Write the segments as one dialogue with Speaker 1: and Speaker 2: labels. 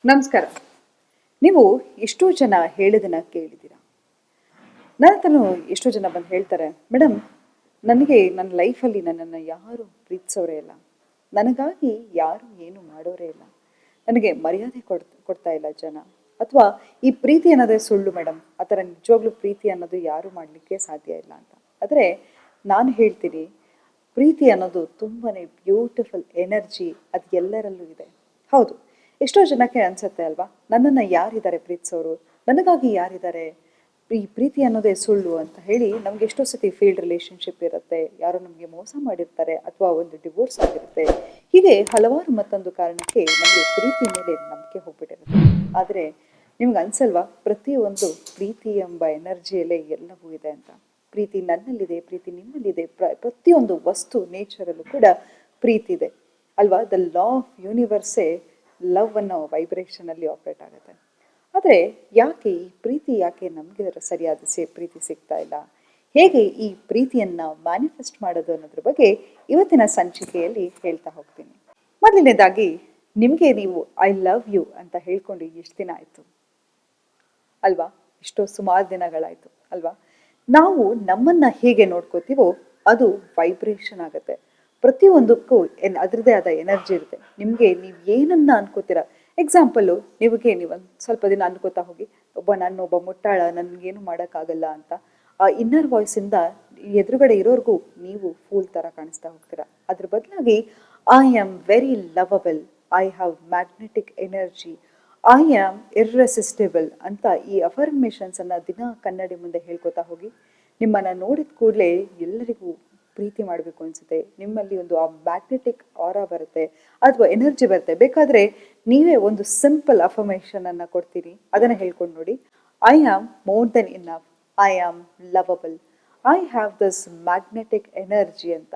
Speaker 1: ನಮಸ್ಕಾರ. ನೀವು ಎಷ್ಟೋ ಜನ ಹೇಳೋದನ್ನ ಕೇಳಿದ್ದೀರಾ. ನನ್ನ ಹತ್ರನೂ ಎಷ್ಟೋ ಜನ ಬಂದು ಹೇಳ್ತಾರೆ, ಮೇಡಮ್ ನನಗೆ ನನ್ನ ಲೈಫಲ್ಲಿ ನನ್ನನ್ನು ಯಾರೂ ಪ್ರೀತಿಸೋರೇ ಇಲ್ಲ, ನನಗಾಗಿ ಯಾರೂ ಏನು ಮಾಡೋರೇ ಇಲ್ಲ, ನನಗೆ ಮರ್ಯಾದೆ ಕೊಡ್ತಾ ಇಲ್ಲ ಜನ, ಅಥವಾ ಈ ಪ್ರೀತಿ ಅನ್ನೋದೇ ಸುಳ್ಳು ಮೇಡಮ್, ಆ ಥರ ನಿಜವಾಗ್ಲೂ ಪ್ರೀತಿ ಅನ್ನೋದು ಯಾರೂ ಮಾಡಲಿಕ್ಕೆ ಸಾಧ್ಯ ಇಲ್ಲ ಅಂತ. ಆದರೆ ನಾನು ಹೇಳ್ತೀನಿ, ಪ್ರೀತಿ ಅನ್ನೋದು ತುಂಬಾ ಬ್ಯೂಟಿಫುಲ್ ಎನರ್ಜಿ, ಅದು ಎಲ್ಲರಲ್ಲೂ ಇದೆ. ಹೌದು, ಎಷ್ಟೋ ಜನಕ್ಕೆ ಅನ್ಸುತ್ತೆ ಅಲ್ವಾ, ನನ್ನನ್ನು ಯಾರಿದ್ದಾರೆ ಪ್ರೀತಿಸೋರು, ನನಗಾಗಿ ಯಾರಿದ್ದಾರೆ, ಈ ಪ್ರೀತಿ ಅನ್ನೋದೇ ಸುಳ್ಳು ಅಂತ ಹೇಳಿ ನಮ್ಗೆ ಎಷ್ಟೋ ಸತಿ ಫೀಲ್ಡ್ ರಿಲೇಶನ್ಶಿಪ್ ಇರುತ್ತೆ, ಯಾರೋ ನಮಗೆ ಮೋಸ ಮಾಡಿರ್ತಾರೆ, ಅಥವಾ ಒಂದು ಡಿವೋರ್ಸ್ ಆಗಿರುತ್ತೆ. ಹೀಗೆ ಹಲವಾರು ಮತ್ತೊಂದು ಕಾರಣಕ್ಕೆ ನಮಗೆ ಪ್ರೀತಿ ಮೇಲೆ ನಂಬಿಕೆ ಹೋಗ್ಬಿಟ್ಟಿರುತ್ತೆ. ಆದರೆ ನಿಮ್ಗೆ ಅನ್ಸಲ್ವಾ, ಪ್ರತಿಯೊಂದು ಪ್ರೀತಿ ಎಂಬ ಎನರ್ಜಿಯಲ್ಲೇ ಎಲ್ಲವೂ ಇದೆ ಅಂತ. ಪ್ರೀತಿ ನನ್ನಲ್ಲಿದೆ, ಪ್ರೀತಿ ನಿಮ್ಮಲ್ಲಿದೆ, ಪ್ರತಿಯೊಂದು ವಸ್ತು ನೇಚರಲ್ಲೂ ಕೂಡ ಪ್ರೀತಿ ಇದೆ ಅಲ್ವಾ. ದ ಲಾ ಆಫ್ ಯೂನಿವರ್ಸೇ ಲವ್ ಅನ್ನೋ ವೈಬ್ರೇಷನಲ್ಲಿ ಆಪ್ರೇಟ್ ಆಗುತ್ತೆ. ಆದರೆ ಯಾಕೆ ಈ ಪ್ರೀತಿ, ಯಾಕೆ ನಮಗೆ ಸರಿಯಾದ ಪ್ರೀತಿ ಸಿಗ್ತಾ ಇಲ್ಲ, ಹೇಗೆ ಈ ಪ್ರೀತಿಯನ್ನು ಮ್ಯಾನಿಫೆಸ್ಟ್ ಮಾಡೋದು ಅನ್ನೋದ್ರ ಬಗ್ಗೆ ಇವತ್ತಿನ ಸಂಚಿಕೆಯಲ್ಲಿ ಹೇಳ್ತಾ ಹೋಗ್ತೀನಿ. ಮೊದಲನೇದಾಗಿ, ನಿಮಗೆ ನೀವು ಐ ಲವ್ ಯು ಅಂತ ಹೇಳ್ಕೊಂಡು ಎಷ್ಟು ದಿನ ಆಯಿತು ಅಲ್ವಾ? ಎಷ್ಟೋ ಸುಮಾರು ದಿನಗಳಾಯಿತು ಅಲ್ವಾ? ನಾವು ನಮ್ಮನ್ನು ಹೇಗೆ ನೋಡ್ಕೋತೀವೋ ಅದು ವೈಬ್ರೇಷನ್ ಆಗುತ್ತೆ. ಪ್ರತಿಯೊಂದಕ್ಕೂ ಅದರದ್ದೇ ಆದ ಎನರ್ಜಿ ಇರುತ್ತೆ. ನಿಮಗೆ ನೀವು ಏನನ್ನ ಅನ್ಕೋತೀರಾ, ಎಕ್ಸಾಂಪಲು, ನೀವೊಂದು ಸ್ವಲ್ಪ ದಿನ ಅನ್ಕೋತಾ ಹೋಗಿ, ನಾನೊಬ್ಬ ಮುಟ್ಟಾಳ, ನನಗೇನು ಮಾಡೋಕ್ಕಾಗಲ್ಲ ಅಂತ, ಆ ಇನ್ನರ್ ವಾಯ್ಸಿಂದ ಎದುರುಗಡೆ ಇರೋರ್ಗೂ ನೀವು ಫೂಲ್ ಥರ ಕಾಣಿಸ್ತಾ ಹೋಗ್ತೀರಾ. ಅದ್ರ ಬದಲಾಗಿ I am very lovable, I have magnetic energy, I am irresistible ಅಂತ ಈ ಅಫರ್ಮೇಷನ್ಸನ್ನು ದಿನ ಕನ್ನಡಿ ಮುಂದೆ ಹೇಳ್ಕೊತಾ ಹೋಗಿ. ನಿಮ್ಮನ್ನು ನೋಡಿದ ಕೂಡಲೇ ಎಲ್ಲರಿಗೂ ಪ್ರೀತಿ ಮಾಡಬೇಕು ಅನಿಸುತ್ತೆ. ನಿಮ್ಮಲ್ಲಿ ಒಂದು ಆ ಮ್ಯಾಗ್ನೆಟಿಕ್ ಆರಾ ಬರುತ್ತೆ, ಅಥವಾ ಎನರ್ಜಿ ಬರುತ್ತೆ. ಬೇಕಾದರೆ ನೀವೇ ಒಂದು ಸಿಂಪಲ್ ಅಫರ್ಮೇಷನನ್ನು ಕೊಡ್ತೀರಿ, ಅದನ್ನು ಹೇಳ್ಕೊಂಡು ನೋಡಿ. I am more than enough, I am lovable, I have this magnetic energy ಅಂತ.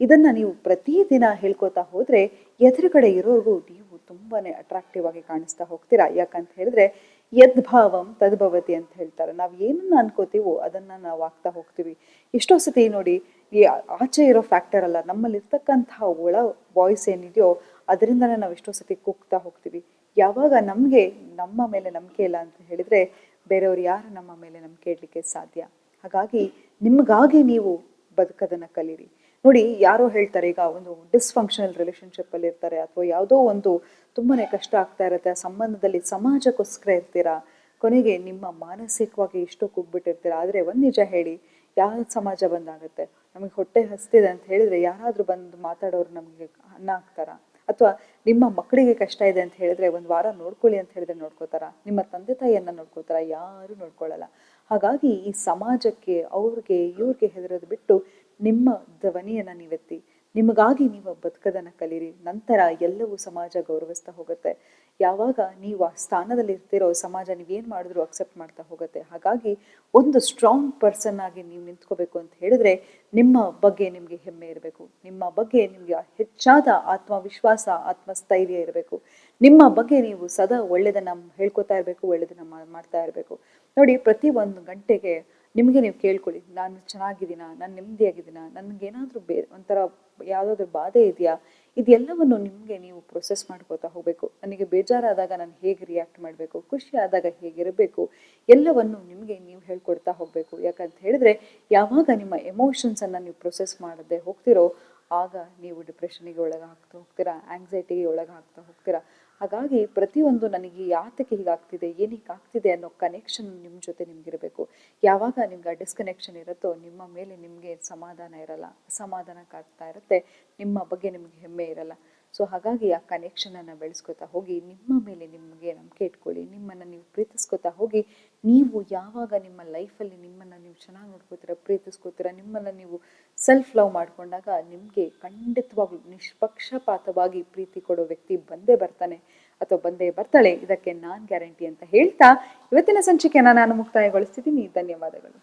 Speaker 1: ಇದನ್ನು ನೀವು ಪ್ರತಿದಿನ ಹೇಳ್ಕೊತಾ ಹೋದರೆ ಎದುರುಗಡೆ ಇರೋರ್ಗೂ ನೀವು ತುಂಬಾ ಅಟ್ರಾಕ್ಟಿವ್ ಆಗಿ ಕಾಣಿಸ್ತಾ ಹೋಗ್ತೀರಾ. ಯಾಕಂತ ಹೇಳಿದ್ರೆ ಯದ್ಭಾವಂ ತದ್ಭವತಿ ಅಂತ ಹೇಳ್ತಾರೆ. ನಾವು ಏನನ್ನ ಅನ್ಕೋತೀವೋ ಅದನ್ನು ನಾವು ಆಗ್ತಾ ಹೋಗ್ತೀವಿ. ಎಷ್ಟೋ ಸತಿ ನೋಡಿ, ಈ ಆಚೆ ಇರೋ ಫ್ಯಾಕ್ಟರ್ ಅಲ್ಲ, ನಮ್ಮಲ್ಲಿರ್ತಕ್ಕಂತಹ ಒಳ ವಾಯ್ಸ್ ಏನಿದೆಯೋ ಅದರಿಂದನೇ ನಾವು ಎಷ್ಟೋ ಸತಿ ಕುಗ್ತಾ ಹೋಗ್ತೀವಿ. ಯಾವಾಗ ನಮಗೆ ನಮ್ಮ ಮೇಲೆ ನಂಬಿಕೆ ಇಲ್ಲ ಅಂತ ಹೇಳಿದರೆ ಬೇರೆಯವ್ರು ಯಾರು ನಮ್ಮ ಮೇಲೆ ನಂಬಿಕೆ ಇಡಲಿಕ್ಕೆ ಸಾಧ್ಯ? ಹಾಗಾಗಿ ನಿಮಗಾಗಿ ನೀವು ಬದುಕೋದನ್ನು ಕಲೀರಿ. ನೋಡಿ, ಯಾರೋ ಹೇಳ್ತಾರೆ, ಈಗ ಒಂದು ಡಿಸ್ಫಂಕ್ಷನಲ್ ರಿಲೇಷನ್ಶಿಪ್ಪಲ್ಲಿ ಇರ್ತಾರೆ, ಅಥವಾ ಯಾವುದೋ ಒಂದು ತುಂಬಾ ಕಷ್ಟ ಆಗ್ತಾ ಇರುತ್ತೆ, ಆ ಸಂಬಂಧದಲ್ಲಿ ಸಮಾಜಕ್ಕೋಸ್ಕರ ಇರ್ತೀರಾ, ಕೊನೆಗೆ ನಿಮ್ಮ ಮಾನಸಿಕವಾಗಿ ಎಷ್ಟೋ ಕುಗ್ಬಿಟ್ಟಿರ್ತೀರಾ. ಆದರೆ ಒಂದು ನಿಜ ಹೇಳಿ, ಯಾವ ಸಮಾಜ ಬಂದಾಗುತ್ತೆ, ನಮಗೆ ಹೊಟ್ಟೆ ಹಸ್ತಿದೆ ಅಂತ ಹೇಳಿದರೆ ಯಾರಾದರೂ ಬಂದು ಮಾತಾಡೋರು ನಮಗೆ ಅನ್ನ ಹಾಕ್ತಾರ? ಅಥವಾ ನಿಮ್ಮ ಮಕ್ಕಳಿಗೆ ಕಷ್ಟ ಇದೆ ಅಂತ ಹೇಳಿದ್ರೆ ಒಂದು ವಾರ ನೋಡ್ಕೊಳ್ಳಿ ಅಂತ ಹೇಳಿದ್ರೆ ನೋಡ್ಕೋತಾರ? ನಿಮ್ಮ ತಂದೆ ತಾಯಿಯನ್ನು ನೋಡ್ಕೋತಾರ? ಯಾರೂ ನೋಡ್ಕೊಳ್ಳಲ್ಲ. ಹಾಗಾಗಿ ಈ ಸಮಾಜಕ್ಕೆ, ಅವ್ರಿಗೆ ಇವ್ರಿಗೆ ಹೆದರೋದು ಬಿಟ್ಟು ನಿಮ್ಮ ಧ್ವನಿಯನ್ನು ನೀವೆತ್ತಿ, ನಿಮಗಾಗಿ ನೀವು ಬದುಕೋದನ್ನು ಕಲೀರಿ. ನಂತರ ಎಲ್ಲವೂ ಸಮಾಜ ಗೌರವಿಸ್ತಾ ಹೋಗುತ್ತೆ. ಯಾವಾಗ ನೀವು ಆ ಸ್ಥಾನದಲ್ಲಿ ಇರ್ತಿರೋ, ಸಮಾಜ ನೀವೇನು ಮಾಡಿದ್ರು ಅಕ್ಸೆಪ್ಟ್ ಮಾಡ್ತಾ ಹೋಗುತ್ತೆ. ಹಾಗಾಗಿ ಒಂದು ಸ್ಟ್ರಾಂಗ್ ಪರ್ಸನ್ ಆಗಿ ನೀವು ನಿಂತ್ಕೋಬೇಕು ಅಂತ ಹೇಳಿದ್ರೆ ನಿಮ್ಮ ಬಗ್ಗೆ ನಿಮಗೆ ಹೆಮ್ಮೆ ಇರಬೇಕು, ನಿಮ್ಮ ಬಗ್ಗೆ ನಿಮಗೆ ಹೆಚ್ಚಾದ ಆತ್ಮವಿಶ್ವಾಸ, ಆತ್ಮಸ್ಥೈರ್ಯ ಇರಬೇಕು. ನಿಮ್ಮ ಬಗ್ಗೆ ನೀವು ಸದಾ ಒಳ್ಳೆಯದನ್ನು ಹೇಳ್ಕೊತಾ ಇರಬೇಕು, ಒಳ್ಳೆಯದನ್ನು ಮಾಡ್ತಾ ಇರಬೇಕು. ನೋಡಿ, ಪ್ರತಿ ಒಂದು ಗಂಟೆಗೆ ನಿಮಗೆ ನೀವು ಕೇಳ್ಕೊಳ್ಳಿ, ನಾನು ಚೆನ್ನಾಗಿದ್ದೀನಾ, ನಾನು ನೆಮ್ಮದಿಯಾಗಿದ್ದೀನಾ, ನನಗೇನಾದರೂ ಒಂಥರ ಯಾವುದಾದ್ರೂ ಬಾಧೆ ಇದೆಯಾ, ಇದೆಲ್ಲವನ್ನು ನಿಮಗೆ ನೀವು ಪ್ರೊಸೆಸ್ ಮಾಡ್ಕೋತಾ ಹೋಗಬೇಕು. ನನಗೆ ಬೇಜಾರಾದಾಗ ನಾನು ಹೇಗೆ ರಿಯಾಕ್ಟ್ ಮಾಡಬೇಕು, ಖುಷಿ ಆದಾಗ ಹೇಗಿರಬೇಕು, ಎಲ್ಲವನ್ನು ನಿಮಗೆ ನೀವು ಹೇಳ್ಕೊಡ್ತಾ ಹೋಗಬೇಕು. ಯಾಕಂತ ಹೇಳಿದ್ರೆ ಯಾವಾಗ ನಿಮ್ಮ ಎಮೋಷನ್ಸನ್ನು ನೀವು ಪ್ರೊಸೆಸ್ ಮಾಡದೆ ಹೋಗ್ತಿರೋ ಆಗ ನೀವು ಡಿಪ್ರೆಷನಿಗೆ ಒಳಗಾಗ್ತಾ ಹೋಗ್ತೀರಾ, ಆಂಗ್ಸೈಟಿಗೆ ಒಳಗಾಗ್ತಾ ಹೋಗ್ತೀರಾ. ಹಾಗಾಗಿ ಪ್ರತಿಯೊಂದು ನನಗೆ ಯಾತಕ್ಕೆ ಹೀಗಾಗ್ತಿದೆ, ಏನಕ್ಕೆ ಆಗ್ತಿದೆ ಅನ್ನೋ ಕನೆಕ್ಷನ್ ನಿಮ್ಮ ಜೊತೆ ನಿಮಗಿರಬೇಕು. ಯಾವಾಗ ನಿಮ್ಗೆ ಆ ಡಿಸ್ಕನೆಕ್ಷನ್ ಇರುತ್ತೋ ನಿಮ್ಮ ಮೇಲೆ ನಿಮಗೆ ಸಮಾಧಾನ ಇರಲ್ಲ, ಅಸಮಾಧಾನ ಕಾಡ್ತಾ ಇರುತ್ತೆ, ನಿಮ್ಮ ಬಗ್ಗೆ ನಿಮಗೆ ಹೆಮ್ಮೆ ಇರಲ್ಲ. ಸೊ ಹಾಗಾಗಿ ಆ ಕನೆಕ್ಷನನ್ನು ಬೆಳೆಸ್ಕೊತಾ ಹೋಗಿ, ನಿಮ್ಮ ಮೇಲೆ ನಿಮಗೆ ನಂಬಿಕೆ ಇಟ್ಕೊಳ್ಳಿ, ನಿಮ್ಮನ್ನು ನೀವು ಪ್ರೀತಿಸ್ಕೊತಾ ಹೋಗಿ. ನೀವು ಯಾವಾಗ ನಿಮ್ಮ ಲೈಫಲ್ಲಿ ನಿಮ್ಮನ್ನು ನೀವು ಚೆನ್ನಾಗಿ ನೋಡ್ಕೋತೀರ, ಪ್ರೀತಿಸ್ಕೋತೀರ, ನಿಮ್ಮನ್ನು ನೀವು ಸೆಲ್ಫ್ ಲವ್ ಮಾಡಿಕೊಂಡಾಗ ನಿಮಗೆ ಖಂಡಿತವಾಗ್ಲೂ ನಿಷ್ಪಕ್ಷಪಾತವಾಗಿ ಪ್ರೀತಿ ಕೊಡೋ ವ್ಯಕ್ತಿ ಬಂದೇ ಬರ್ತಾನೆ ಅಥವಾ ಬಂದೇ ಬರ್ತಾಳೆ. ಇದಕ್ಕೆ ನಾನು ಗ್ಯಾರಂಟಿ ಅಂತ ಹೇಳ್ತಾ ಇವತ್ತಿನ ಸಂಚಿಕೆಯನ್ನು ನಾನು ಮುಕ್ತಾಯಗೊಳಿಸ್ತಿದ್ದೀನಿ. ಧನ್ಯವಾದಗಳು.